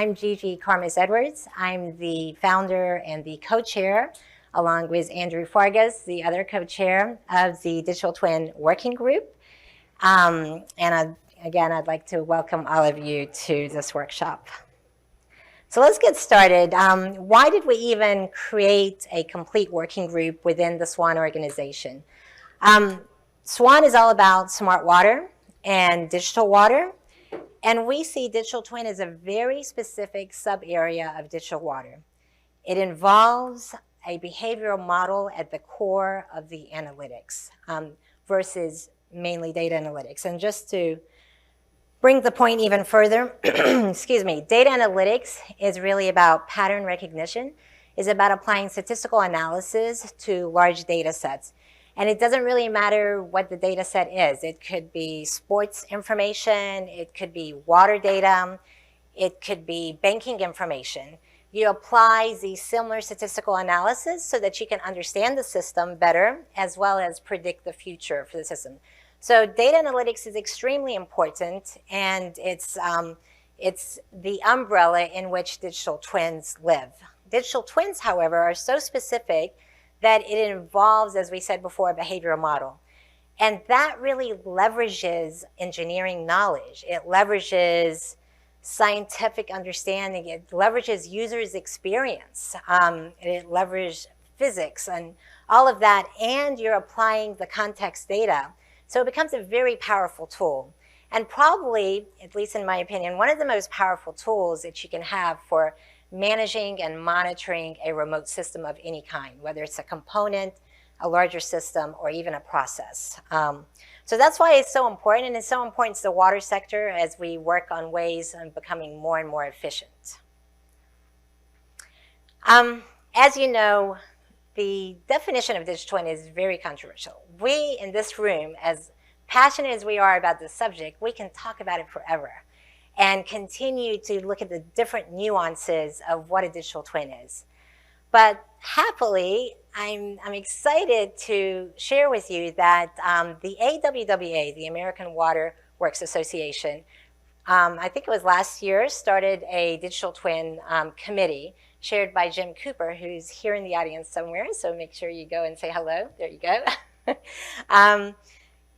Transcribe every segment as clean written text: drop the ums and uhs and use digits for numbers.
I'm Gigi Carmes-Edwards. I'm the founder and the co-chair, along with Andrew Fargas, the other co-chair of the Digital Twin Working Group. Again, I'd like to welcome all of you to this workshop. So let's get started. Why did we even create a complete working group within the SWAN organization? SWAN is all about smart water and digital water. And we see digital twin as a very specific sub-area of digital water. It involves a behavioral model at the core of the analytics versus mainly data analytics. And just to bring the point even further, excuse me, data analytics is really about pattern recognition, is about applying statistical analysis to large data sets. And it doesn't really matter what the data set is. It could be sports information, it could be water data, it could be banking information. You apply the similar statistical analysis so that you can understand the system better, as well as predict the future for the system. So data analytics is extremely important, and it's the umbrella in which digital twins live. Digital twins, however, are so specific that it involves, as we said before, a behavioral model. And that really leverages engineering knowledge. It leverages scientific understanding. It leverages users' experience. It leverages physics and all of that, and you're applying the context data. So it becomes a very powerful tool. And probably, at least in my opinion, one of the most powerful tools that you can have for managing and monitoring a remote system of any kind, whether it's a component, a larger system, or even a process. So that's why it's so important, and it's so important to the water sector as we work on ways of becoming more and more efficient. As you know, the definition of digital twin is very controversial. We in this room, as passionate as we are about this subject, we can talk about it forever and continue to look at the different nuances of what a digital twin is. But happily, I'm excited to share with you that the AWWA, the American Water Works Association, I think it was last year, started a digital twin committee chaired by Jim Cooper, who's here in the audience somewhere, so make sure you go and say hello. There you go.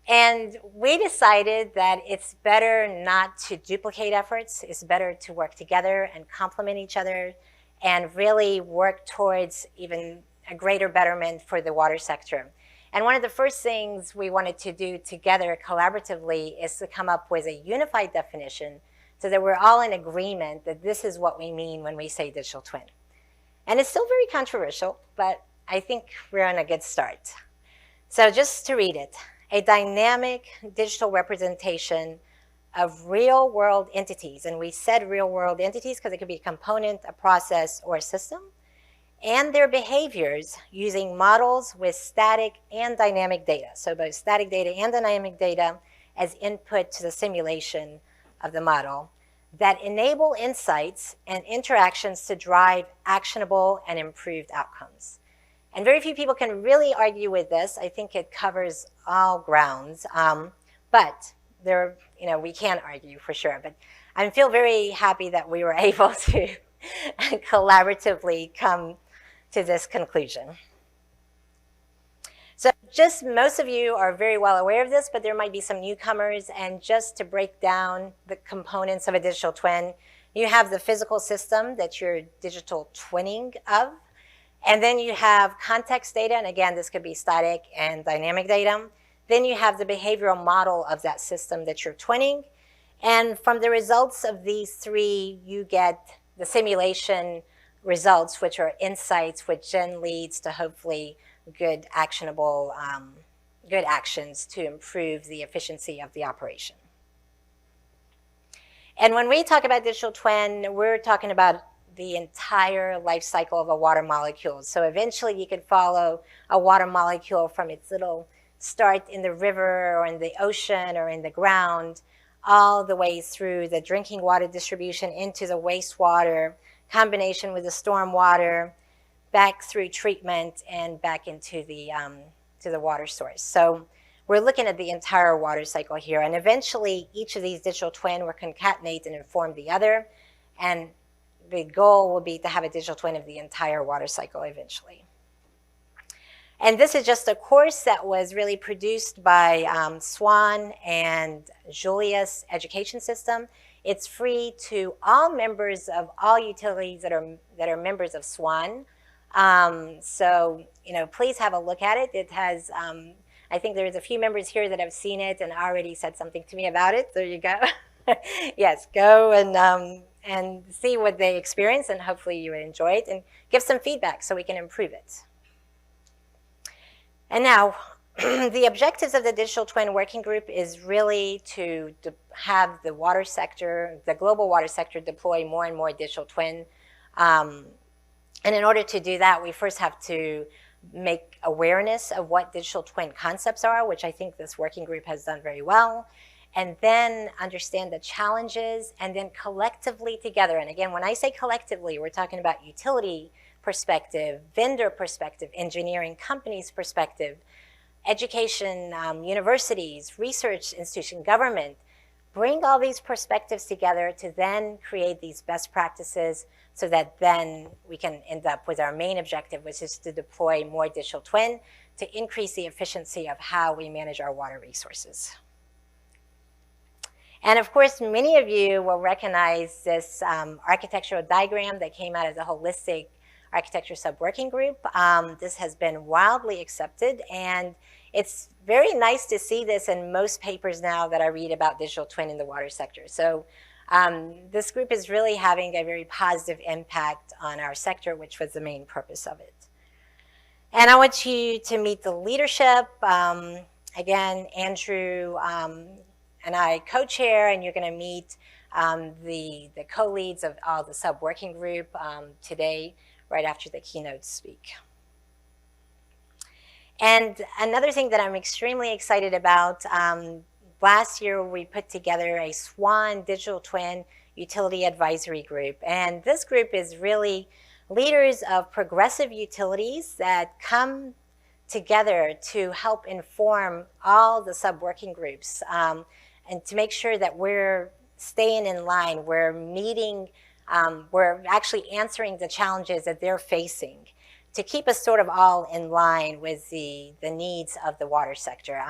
And we decided that it's better not to duplicate efforts. It's better to work together and complement each other and really work towards even a greater betterment for the water sector. And one of the first things we wanted to do together collaboratively is to come up with a unified definition so that we're all in agreement that this is what we mean when we say digital twin. And it's still very controversial, but I think we're on a good start. So just to read it. A dynamic digital representation of real-world entities. And we said real-world entities because it could be a component, a process, or a system. And their behaviors using models with static and dynamic data. So both static data and dynamic data as input to the simulation of the model that enable insights and interactions to drive actionable and improved outcomes. And very few people can really argue with this. I think it covers all grounds, but we can argue for sure. But I feel very happy that we were able to collaboratively come to this conclusion. So just most of you are very well aware of this, but there might be some newcomers. And just to break down the components of a digital twin, you have the physical system that you're digital twinning of. And then you have context data, and again, this could be static and dynamic data. Then you have the behavioral model of that system that you're twinning. And from the results of these three, you get the simulation results, which are insights, which then leads to hopefully good actionable, good actions to improve the efficiency of the operation. And when we talk about digital twin, we're talking about the entire life cycle of a water molecule. So eventually you could follow a water molecule from its little start in the river or in the ocean or in the ground, all the way through the drinking water distribution into the wastewater, combination with the storm water, back through treatment and back into the to the water source. So we're looking at the entire water cycle here. And eventually each of these digital twin will concatenate and inform the other. And the goal will be to have a digital twin of the entire water cycle eventually. And this is just a course that was really produced by Swan and Julius Education System. It's free to all members of all utilities that are members of Swan. So, please have a look at it. It has, I think there's a few members here that have seen it and already said something to me about it. There you go. Yes, go and see what they experience, and hopefully you enjoy it, and give some feedback so we can improve it. And now, the objectives of the Digital Twin Working Group is really to have the water sector, the global water sector, deploy more and more digital twin. And in order to do that, we first have to make awareness of what digital twin concepts are, which I think this working group has done very well, and then understand the challenges, and then collectively together. And again, when I say collectively, we're talking about utility perspective, vendor perspective, engineering companies perspective, education, universities, research institution, government. Bring all these perspectives together to then create these best practices so that then we can end up with our main objective, which is to deploy more digital twin to increase the efficiency of how we manage our water resources. And of course, many of you will recognize this architectural diagram that came out of the holistic architecture sub-working group. This has been wildly accepted, and it's very nice to see this in most papers now that I read about digital twin in the water sector. So this group is really having a very positive impact on our sector, which was the main purpose of it. And I want you to meet the leadership. Again, Andrew and I co-chair, and you're going to meet the co-leads of all the sub-working group today, right after the keynotes speak. And another thing that I'm extremely excited about, last year we put together a SWAN Digital Twin Utility Advisory Group. And this group is really leaders of progressive utilities that come together to help inform all the sub-working groups, and to make sure that we're staying in line, we're meeting, we're actually answering the challenges that they're facing to keep us sort of all in line with the needs of the water sector.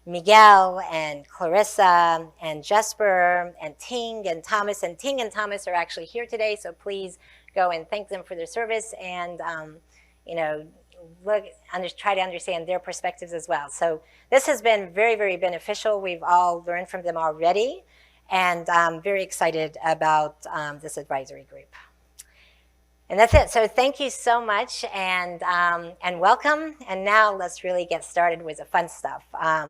Miguel and Clarissa and Jesper and Ting and Thomas, and Ting and Thomas are actually here today, so please go and thank them for their service, and try to understand their perspectives as well. So this has been very, very beneficial. We've all learned from them already, and I'm very excited about this advisory group. And that's it. So thank you so much, and welcome. And now let's really get started with the fun stuff.